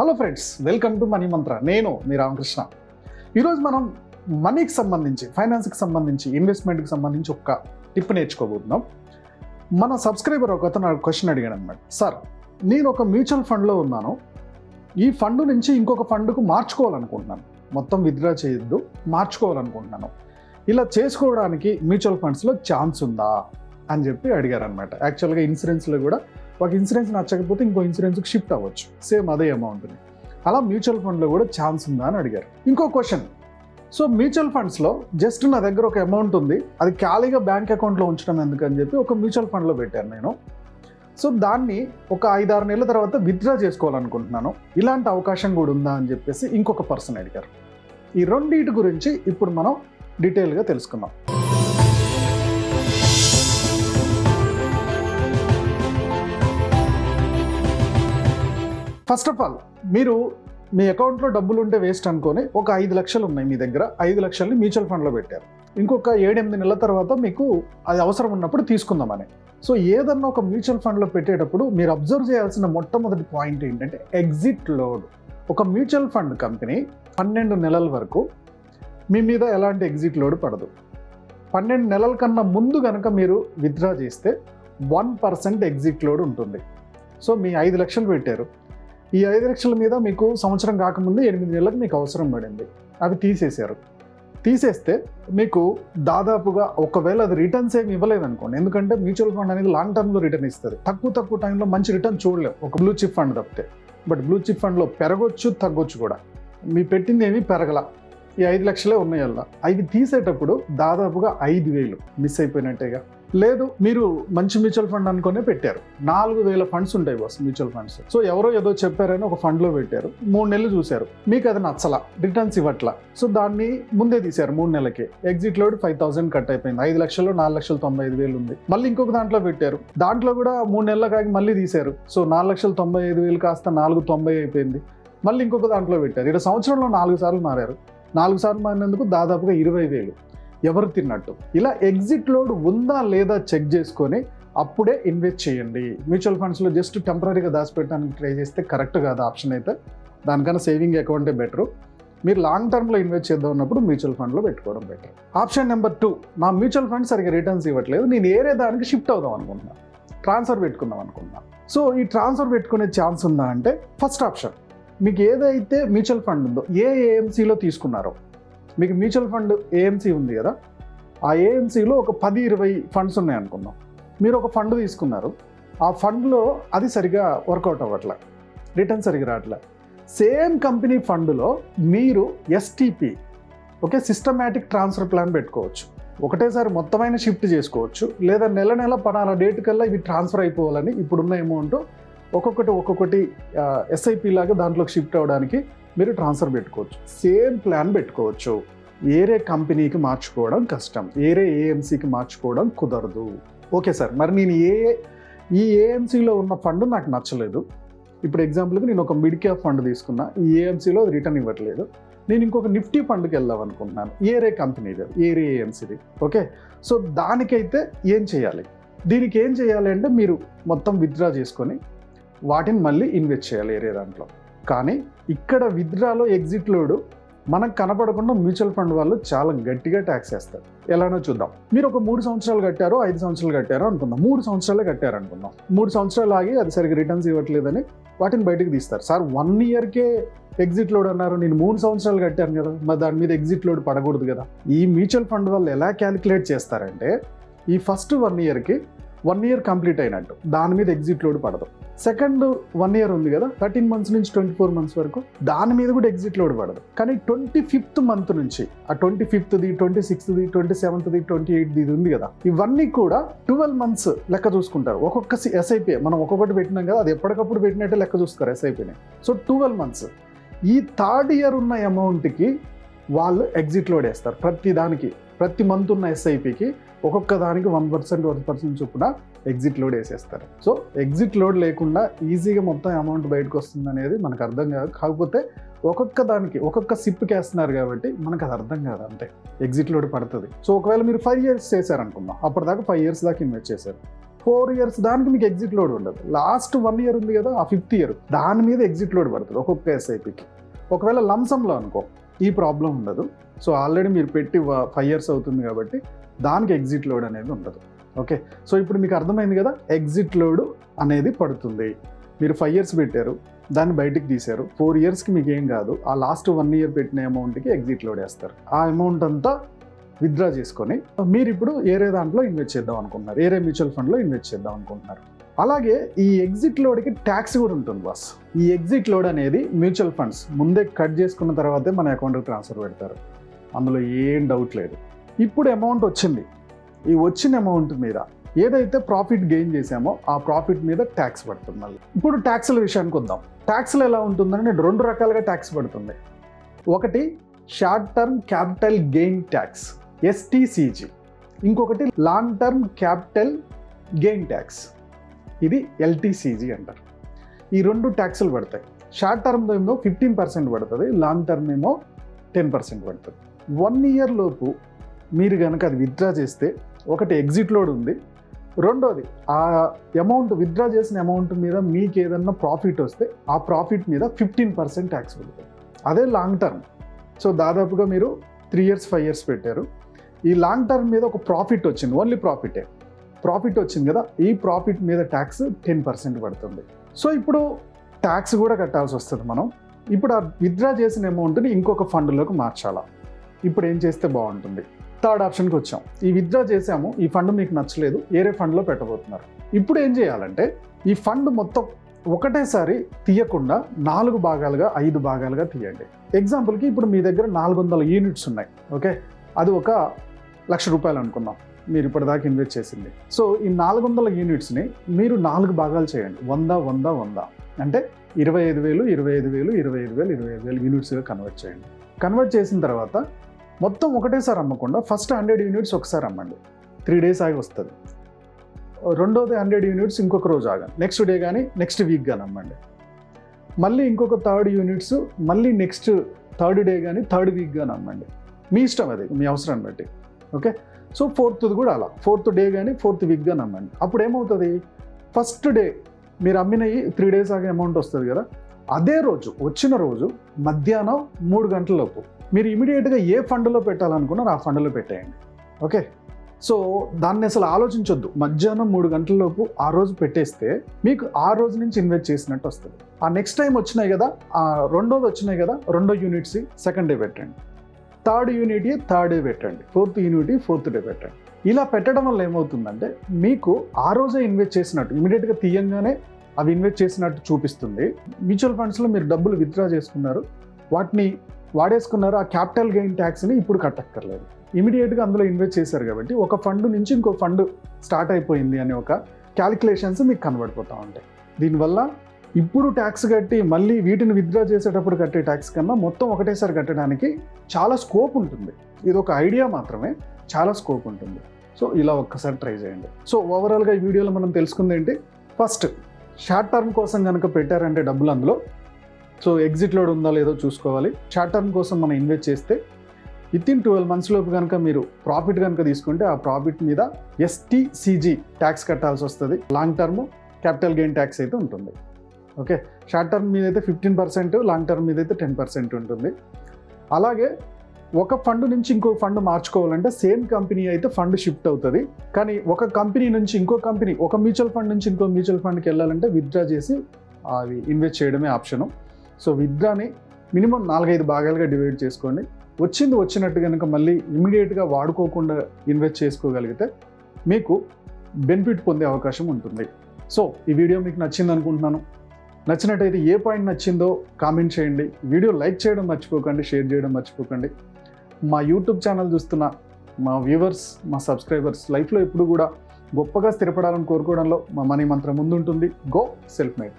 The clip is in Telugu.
Hello friends, welcome to money మంత్ర. నేను మీ రామకృష్ణ. ఈరోజు మనం మనీకి సంబంధించి, ఫైనాన్స్కి సంబంధించి, ఇన్వెస్ట్మెంట్కి సంబంధించి ఒక టిప్ నేర్చుకోబోతున్నాం. మన సబ్స్క్రైబర్ ఒక అతను క్వశ్చన్ అడిగాడు అనమాట. సార్, నేను ఒక మ్యూచువల్ ఫండ్లో ఉన్నాను, ఈ ఫండ్ నుంచి ఇంకొక ఫండ్కు మార్చుకోవాలనుకుంటున్నాను, మొత్తం విత్డ్రా చేయొద్దు, మార్చుకోవాలనుకుంటున్నాను, ఇలా చేసుకోవడానికి మ్యూచువల్ ఫండ్స్లో ఛాన్స్ ఉందా అని చెప్పి అడిగారు అనమాట. యాక్చువల్గా ఇన్సూరెన్స్లో కూడా ఒక ఇన్సూరెన్స్ నచ్చకపోతే ఇంకో ఇన్సూరెన్స్కి షిఫ్ట్ అవ్వచ్చు, సేమ్ అదే అమౌంట్ని. అలా మ్యూచువల్ ఫండ్లో కూడా ఛాన్స్ ఉందా అని అడిగారు. ఇంకో క్వశ్చన్, సో మ్యూచువల్ ఫండ్స్లో జస్ట్ నా దగ్గర ఒక అమౌంట్ ఉంది, అది ఖాళీగా బ్యాంక్ అకౌంట్లో ఉంచడం ఎందుకని చెప్పి ఒక మ్యూచువల్ ఫండ్లో పెట్టాను నేను. సో దాన్ని ఒక 5-6 నెలల తర్వాత విత్డ్రా చేసుకోవాలనుకుంటున్నాను, ఇలాంటి అవకాశం కూడా ఉందా అని చెప్పేసి ఇంకొక పర్సన్ అడిగారు. ఈ రెండింటి గురించి ఇప్పుడు మనం డీటెయిల్గా తెలుసుకుందాం. ఫస్ట్ ఆఫ్ ఆల్, మీరు మీ అకౌంట్లో డబ్బులు ఉంటే వేస్ట్ అనుకొని ఒక 5 లక్షలు ఉన్నాయి మీ దగ్గర, 5 లక్షల్ని మ్యూచువల్ ఫండ్లో పెట్టారు. ఇంకొక 7-8 నెలల తర్వాత మీకు అది అవసరం ఉన్నప్పుడు తీసుకుందామని. సో ఏదన్నా ఒక మ్యూచువల్ ఫండ్లో పెట్టేటప్పుడు మీరు అబ్జర్వ్ చేయాల్సిన మొట్టమొదటి పాయింట్ ఏంటంటే ఎగ్జిట్ లోడ్. ఒక మ్యూచువల్ ఫండ్ కంపెనీ 12 నెలల వరకు మీ మీద ఎలాంటి ఎగ్జిట్ లోడ్ పడదు. 12 నెలల కన్నా ముందు కనుక మీరు విత్డ్రా చేస్తే 1% ఎగ్జిట్ లోడ్ ఉంటుంది. సో మీ 5 లక్షలు పెట్టారు, ఈ 5 లక్షల మీద మీకు సంవత్సరం కాకముందు 8 నెలలకు మీకు అవసరం పడింది, అవి తీసేశారు. తీసేస్తే మీకు దాదాపుగా, ఒకవేళ అది రిటర్న్స్ ఏమి ఇవ్వలేదు అనుకోండి, ఎందుకంటే మ్యూచువల్ ఫండ్ అనేది లాంగ్ టర్మ్లో రిటర్న్ ఇస్తుంది. తక్కువ టైంలో మంచి రిటర్న్ చూడలేము ఒక బ్లూ చిప్ ఫండ్ తప్పితే. బట్ బ్లూ చిప్ ఫండ్లో పెరగొచ్చు, తగ్గొచ్చు కూడా. మీ పెట్టింది ఏమీ పెరగల, ఈ 5 లక్షలే ఉన్నాయి అలా. అవి తీసేటప్పుడు దాదాపుగా 5,000 మిస్ అయిపోయినట్టేగా. లేదు, మీరు మంచి మ్యూచువల్ ఫండ్ అనుకునే పెట్టారు, 4,000 ఫండ్స్ ఉంటాయి బాస్ మ్యూచువల్ ఫండ్స్. సో ఎవరో ఏదో చెప్పారని ఒక ఫండ్లో పెట్టారు, 3 నెలలు చూశారు, మీకు అది నచ్చలా, రిటర్న్స్ ఇవ్వట్లా. సో దాన్ని ముందే తీశారు 3 నెలలకి. ఎగ్జిట్ లోడ్ 5,000 కట్ అయిపోయింది. 5 లక్షలు 4,95,000 ఉంది. మళ్ళీ ఇంకొక దాంట్లో పెట్టారు, దాంట్లో కూడా 3 నెలల కాగి మళ్ళీ తీశారు. సో 4,95,000 కాస్త 4,90 అయిపోయింది. మళ్ళీ ఇంకొక దాంట్లో పెట్టారు. ఇక్కడ సంవత్సరంలో 4 సార్లు మారారు. 4 సార్లు మారినందుకు దాదాపుగా 20,000. ఎవరు తిన్నట్టు. ఇలా ఎగ్జిట్ లోడ్ ఉందా లేదా చెక్ చేసుకొని అప్పుడే ఇన్వెస్ట్ చేయండి. మ్యూచువల్ ఫండ్స్లో జస్ట్ టెంపరీగా దాచిపెట్టడానికి ట్రై చేస్తే కరెక్ట్ కాదు ఆప్షన్ అయితే. దానికన్నా సేవింగ్ అకౌంటే బెటరు. మీరు లాంగ్ టర్మ్లో ఇన్వెస్ట్ చేద్దాం ఉన్నప్పుడు మ్యూచువల్ ఫండ్లో పెట్టుకోవడం బెటర్. ఆప్షన్ నెంబర్ 2, నా మ్యూచువల్ ఫండ్ సరిగ్గా రిటర్న్స్ ఇవ్వట్లేదు, నేను ఏరే దానికి షిఫ్ట్ అవుదాం అనుకుంటున్నాను, ట్రాన్స్ఫర్ పెట్టుకుందాం అనుకుంటున్నాను. సో ఈ ట్రాన్స్ఫర్ పెట్టుకునే ఛాన్స్ ఉందా అంటే, ఫస్ట్ ఆప్షన్, మీకు ఏదైతే మ్యూచువల్ ఫండ్ ఉందో, ఏఎంసీలో తీసుకున్నారో, మీకు మ్యూచువల్ ఫండ్ ఏఎంసీ ఉంది కదా, ఆ ఏఎంసీలో ఒక 10-20 ఫండ్స్ ఉన్నాయి అనుకుందాం. మీరు ఒక ఫండ్ తీసుకున్నారు, ఆ ఫండ్లో అది సరిగా వర్కౌట్ అవ్వట్లే, రిటర్న్ సరిగా రావట్లే. సేమ్ కంపెనీ ఫండ్లో మీరు STP, okay, systematic transfer plan పెట్టుకోవచ్చు. ఒకటేసారి మొత్తమైన షిఫ్ట్ చేసుకోవచ్చు, లేదా నెల పలానా డేట్ కల్లా ఇవి ట్రాన్స్ఫర్ అయిపోవాలని ఇప్పుడున్న అమౌంట్ ఒక్కొక్కటి ఎస్ఐపి లాగా దాంట్లోకి షిఫ్ట్ అవ్వడానికి మీరు ట్రాన్స్ఫర్ పెట్టుకోవచ్చు. సేమ్ ప్లాన్ పెట్టుకోవచ్చు. వేరే కంపెనీకి మార్చుకోవడం కష్టం, వేరే ఏఎంసీకి మార్చుకోవడం కుదరదు. ఓకే సార్, మరి నేను ఈ ఏఎంసీలో ఉన్న ఫండ్ నాకు నచ్చలేదు. ఇప్పుడు ఎగ్జాంపుల్కి నేను ఒక మిడ్ క్యాప్ ఫండ్ తీసుకున్నా, ఈ ఏఎంసీలో అది రిటర్న్ ఇవ్వట్లేదు, నేను ఇంకొక నిఫ్టీ ఫండ్కి వెళ్దాం అనుకుంటున్నాను, ఏరే కంపెనీది, ఏరే ఏఎంసీది. ఓకే, సో దానికైతే ఏం చేయాలి? దీనికి ఏం చేయాలి అంటే, మీరు మొత్తం విత్డ్రా చేసుకొని వాటిని మళ్ళీ ఇన్వెస్ట్ చేయాలి ఏరే దాంట్లో. కానీ ఇక్కడ విత్డ్రాలో ఎగ్జిట్ లోడ్ మనకు కనపడకుండా మ్యూచువల్ ఫండ్ వాళ్ళు చాలా గట్టిగా ట్యాక్స్ వేస్తారు. ఎలానో చూద్దాం. మీరు ఒక 3 సంవత్సరాలు కట్టారో 5 సంవత్సరాలు కట్టారో అనుకుందాం, 3 సంవత్సరాలే కట్టారు అనుకుందాం. 3 సంవత్సరాలు ఆగి అది సరిగ్గా రిటర్న్స్ ఇవ్వట్లేదని వాటిని బయటకు తీస్తారు. సార్, 1 ఇయర్కే ఎగ్జిట్ లోడ్ అన్నారు, నేను 3 సంవత్సరాలు కట్టాను కదా, మరి దాని మీద ఎగ్జిట్ లోడ్ పడకూడదు కదా. ఈ మ్యూచువల్ ఫండ్ వాళ్ళు ఎలా క్యాలిక్యులేట్ చేస్తారంటే, ఈ ఫస్ట్ 1 ఇయర్కి 1 ఇయర్ కంప్లీట్ అయినట్టు దాని మీద ఎగ్జిట్ లోడ్ పడదు. సెకండ్ 1 ఇయర్ ఉంది కదా, 13 మంత్స్ నుంచి 24 మంత్స్ వరకు, దాని మీద కూడా ఎగ్జిట్ లోడ్ పడదు. కానీ 25th మంత్ నుంచి, ఆ 25th, 26th, 27th, 28th ఇది ఉంది కదా, ఇవన్నీ కూడా 12 మంత్స్ లెక్క చూసుకుంటారు. ఒక్కొక్క ఎస్ఐపి మనం ఒక్కొక్కటి పెట్టినాం కదా, అది ఎప్పటికప్పుడు పెట్టినట్టే లెక్క చూస్తారు ఎస్ఐపిని. So 12 months. ఈ 3rd ఇయర్ ఉన్న అమౌంట్కి వాళ్ళు ఎగ్జిట్ లోడ్ వేస్తారు. ప్రతి మంత్ ఉన్న ఎస్ఐపికి ఒక్కొక్క దానికి 1% చొప్పున ఎగ్జిట్ లోడ్ వేసేస్తారు. సో ఎగ్జిట్ లోడ్ లేకుండా ఈజీగా మొత్తం అమౌంట్ బయటకు వస్తుంది అనేది మనకు అర్థం కాదు. కాకపోతే ఒక్కొక్క దానికి ఒక్కొక్క సిప్కి వేస్తున్నారు కాబట్టి మనకు అది అర్థం కాదు, అంతే. ఎగ్జిట్ లోడ్ పడుతుంది. సో ఒకవేళ మీరు 5 years చేశారనుకుందాం, అప్పటిదాకా 5 years దాకా ఇన్వెస్ట్ చేశారు, 4 years దానికి మీకు ఎగ్జిట్ లోడ్ ఉండదు. లాస్ట్ 1 year ఉంది కదా, ఆ 5th year దాని మీద ఎగ్జిట్ లోడ్ పడుతుంది ఒక్కొక్క ఎస్ఐపికి. ఒకవేళ లంసంలో అనుకో ఈ ప్రాబ్లం ఉండదు. సో ఆల్రెడీ మీరు పెట్టి 5 years అవుతుంది కాబట్టి దానికి ఎగ్జిట్ లోడ్ అనేది ఉండదు. ఓకే, సో ఇప్పుడు మీకు అర్థమైంది కదా, ఎగ్జిట్ లోడ్ అనేది పడుతుంది. మీరు 5 years పెట్టారు, దాన్ని బయటికి తీశారు, 4 yearsకి మీకు ఏం కాదు, ఆ లాస్ట్ 1 year పెట్టిన అమౌంట్కి ఎగ్జిట్ లోడ్ వేస్తారు. ఆ అమౌంట్ అంతా విత్డ్రా చేసుకొని మీరు ఇప్పుడు ఏరే దాంట్లో ఇన్వెస్ట్ చేద్దాం అనుకుంటున్నారు, ఏరే మ్యూచువల్ ఫండ్లో ఇన్వెస్ట్ చేద్దాం అనుకుంటున్నారు. అలాగే ఈ ఎగ్జిట్ లోడ్కి ట్యాక్స్ కూడా ఉంటుంది బాస్. ఈ ఎగ్జిట్ లోడ్ అనేది మ్యూచువల్ ఫండ్స్ ముందే కట్ చేసుకున్న తర్వాతే మన అకౌంట్కి ట్రాన్స్ఫర్ పెడతారు, అందులో ఏం డౌట్ లేదు. ఇప్పుడు అమౌంట్ వచ్చింది, ఈ వచ్చిన అమౌంట్ మీద ఏదైతే ప్రాఫిట్ గెయిన్ చేసామో ఆ ప్రాఫిట్ మీద ట్యాక్స్ పడుతుంది. మళ్ళీ ఇప్పుడు ట్యాక్స్ల విషయానికి వద్దాం. ట్యాక్స్లు ఎలా ఉంటుందంటే 2 రకాలుగా ట్యాక్స్ పడుతుంది. ఒకటి short term capital gain tax STCG, ఇంకొకటి long term capital gain tax, ఇది LTCG అంటారు. ఈ 2 ట్యాక్స్లు పడతాయి. షార్ట్ టర్మ్ ఏమో 15% పడుతుంది, లాంగ్ టర్మ్ ఏమో 10% పడుతుంది. 1 year లోపు మీరు కనుక అది విత్డ్రా చేస్తే ఒకటి ఎగ్జిట్ లోడ్ ఉంది, రెండోది ఆ అమౌంట్ విత్డ్రా చేసిన అమౌంట్ మీద మీకు ఏదన్నా ప్రాఫిట్ వస్తే ఆ ప్రాఫిట్ మీద 15% ట్యాక్స్ పడుతుంది. అదే లాంగ్ టర్మ్. సో దాదాపుగా మీరు 3 years 5 years పెట్టారు, ఈ లాంగ్ టర్మ్ మీద ఒక ప్రాఫిట్ వచ్చింది, ఓన్లీ ప్రాఫిట్ వచ్చింది కదా, ఈ ప్రాఫిట్ మీద ట్యాక్స్ 10% పడుతుంది. సో ఇప్పుడు ట్యాక్స్ కూడా కట్టాల్సి వస్తుంది మనం. ఇప్పుడు ఆ విత్డ్రా చేసిన అమౌంట్ని ఇంకొక ఫండ్లోకి మార్చాలా. ఇప్పుడు ఏం చేస్తే బాగుంటుంది? థర్డ్ ఆప్షన్కి వచ్చాం. ఈ విత్డ్రా చేసాము, ఈ ఫండ్ మీకు నచ్చలేదు, వేరే ఫండ్లో పెట్టబోతున్నారు. ఇప్పుడు ఏం చేయాలంటే ఈ ఫండ్ మొత్తం ఒకటేసారి తీయకుండా 4 భాగాలుగా 5 భాగాలుగా తీయండి. ఎగ్జాంపుల్కి ఇప్పుడు మీ దగ్గర 400 యూనిట్స్ ఉన్నాయి. ఓకే, అది ఒక ₹1,00,000 అనుకుందాం మీరు ఇప్పటిదాకా ఇన్వెస్ట్ చేసింది. సో ఈ 400 యూనిట్స్ని మీరు 4 భాగాలు చేయండి, 100 100 100 అంటే 25,000 25,000 25,000 25,000 యూనిట్స్గా కన్వర్ట్ చేయండి. కన్వర్ట్ చేసిన తర్వాత మొత్తం ఒకటేసారి అమ్మకుండా ఫస్ట్ 100 యూనిట్స్ ఒకసారి అమ్మండి, 3 days ఆగి వస్తుంది. రెండోది 100 యూనిట్స్ ఇంకొక రోజు ఆగండి, నెక్స్ట్ డే కానీ నెక్స్ట్ వీక్ కానీ అమ్మండి. మళ్ళీ ఇంకొక 3rd యూనిట్స్ మళ్ళీ నెక్స్ట్ 3rd డే కానీ 3rd వీక్ కానీ అమ్మండి. మీ ఇష్టం, అది మీ అవసరాన్ని బట్టి. ఓకే, సో 4th కూడా అలా 4th డే కానీ 4th వీక్ కానీ అమ్మండి. అప్పుడు ఏమవుతుంది, ఫస్ట్ డే మీరు అమ్మినవి 3 days ఆగే అమౌంట్ వస్తుంది కదా, అదే రోజు వచ్చిన రోజు మధ్యాహ్నం 3 గంటలలోపు మీరు ఇమీడియట్గా ఏ ఫండ్లో పెట్టాలనుకున్నారో ఆ ఫండ్లో పెట్టేయండి. ఓకే, సో దాన్ని అసలు ఆలోచించొద్దు. మధ్యాహ్నం 3 గంటలలోపు ఆ రోజు పెట్టేస్తే మీకు ఆ రోజు నుంచి ఇన్వెస్ట్ చేసినట్టు వస్తుంది. ఆ నెక్స్ట్ టైం వచ్చినాయి కదా, ఆ రెండోది వచ్చినాయి కదా, 2వ యూనిట్స్ 2nd డే పెట్టండి, 3rd యూనిట్ 3rd డే పెట్టండి, 4th యూనిట్ 4th డే పెట్టండి. ఇలా పెట్టడం వల్ల ఏమవుతుందంటే మీకు ఆ రోజే ఇన్వెస్ట్ చేసినట్టు, ఇమీడియట్గా తీయంగానే అవి ఇన్వెస్ట్ చేసినట్టు చూపిస్తుంది. మ్యూచువల్ ఫండ్స్లో మీరు డబ్బులు విత్డ్రా చేసుకున్నారు, వాటిని వాడేసుకున్నారు, ఆ క్యాపిటల్ గెయిన్ ట్యాక్స్ని ఇప్పుడు కట్టక్కర్లేదు, ఇమీడియట్గా అందులో ఇన్వెస్ట్ చేశారు కాబట్టి ఒక ఫండ్ నుంచి ఇంకో ఫండ్ స్టార్ట్ అయిపోయింది అనే ఒక క్యాలిక్యులేషన్స్ మీకు కనబడిపోతూ ఉంటాయి. దీనివల్ల ఇప్పుడు ట్యాక్స్ కట్టి మళ్ళీ వీటిని విత్డ్రా చేసేటప్పుడు కట్టే ట్యాక్స్ కన్నా మొత్తం ఒకటేసారి కట్టడానికి చాలా స్కోప్ ఉంటుంది. ఇది ఒక ఐడియా మాత్రమే, చాలా స్కోప్ ఉంటుంది. సో ఇలా ఒక్కసారి ట్రై చేయండి. సో ఓవరాల్గా ఈ వీడియోలో మనం తెలుసుకుంది ఏంటి, ఫస్ట్ షార్ట్ టర్మ్ కోసం కనుక పెట్టారంటే డబ్బులు అందులో, సో ఎగ్జిట్ లోడ్ ఉందా లేదో చూసుకోవాలి. షార్ట్ టర్మ్ కోసం మనం ఇన్వెస్ట్ చేస్తే వితిన్ 12 months లోపు కనుక మీరు ప్రాఫిట్ కనుక తీసుకుంటే ఆ ప్రాఫిట్ మీద STCG ట్యాక్స్ కట్టాల్సి వస్తుంది. Long term capital gain tax అయితే ఉంటుంది. ఓకే, షార్ట్ టర్మ్ మీద అయితే 15%, లాంగ్ టర్మ్ మీద అయితే 10% ఉంటుంది. అలాగే ఒక ఫండ్ నుంచి ఇంకో ఫండ్ మార్చుకోవాలంటే సేమ్ కంపెనీ అయితే ఫండ్ షిఫ్ట్ అవుతుంది, కానీ ఒక కంపెనీ నుంచి ఇంకో కంపెనీ, ఒక మ్యూచువల్ ఫండ్ నుంచి ఇంకో మ్యూచువల్ ఫండ్కి వెళ్ళాలంటే విత్డ్రా చేసి అవి ఇన్వెస్ట్ చేయడమే ఆప్షను. సో విత్డ్రాని మినిమం 4-5 భాగాలుగా డివైడ్ చేసుకోండి. వచ్చినట్టు కనుక మళ్ళీ ఇమీడియట్గా వాడుకోకుండా ఇన్వెస్ట్ చేసుకోగలిగితే మీకు బెనిఫిట్ పొందే అవకాశం ఉంటుంది. సో ఈ వీడియో మీకు నచ్చింది అనుకుంటున్నాను. నచ్చినట్టయితే ఏ పాయింట్ నచ్చిందో కామెంట్ చేయండి. వీడియో లైక్ చేయడం మర్చిపోకండి, షేర్ చేయడం మర్చిపోకండి. మా యూట్యూబ్ ఛానల్ చూస్తున్న మా వ్యూవర్స్, మా సబ్స్క్రైబర్స్ లైఫ్లో ఎప్పుడు కూడా గొప్పగా స్థిరపడాలని కోరుకోవడంలో మా మనీ మంత్రం ముందుంటుంది. Go self made.